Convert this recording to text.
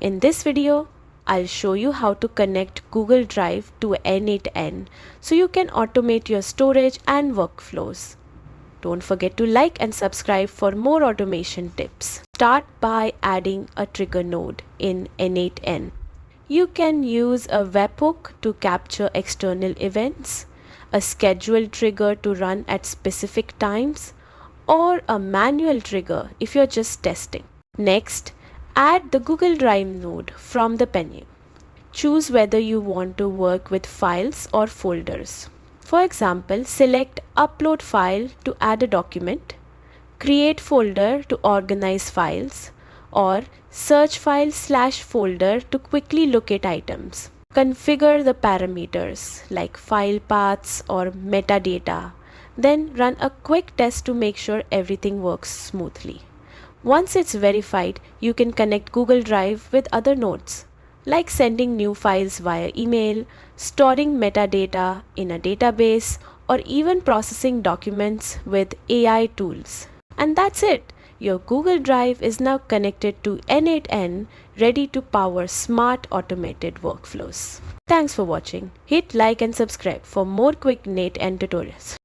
In this video, I'll show you how to connect Google Drive to N8N so you can automate your storage and workflows. Don't forget to like and subscribe for more automation tips. Start by adding a trigger node in N8N. You can use a webhook to capture external events, a scheduled trigger to run at specific times, or a manual trigger if you're just testing. Next, add the Google Drive node from the menu. Choose whether you want to work with files or folders. For example, select Upload File to add a document, Create Folder to organize files, or Search File/folder to quickly locate items. Configure the parameters like file paths or metadata. Then run a quick test to make sure everything works smoothly. Once it's verified, you can connect Google Drive with other nodes, like sending new files via email, storing metadata in a database, or even processing documents with AI tools. And that's it! Your Google Drive is now connected to N8N, ready to power smart automated workflows. Thanks for watching. Hit like and subscribe for more quick N8N tutorials.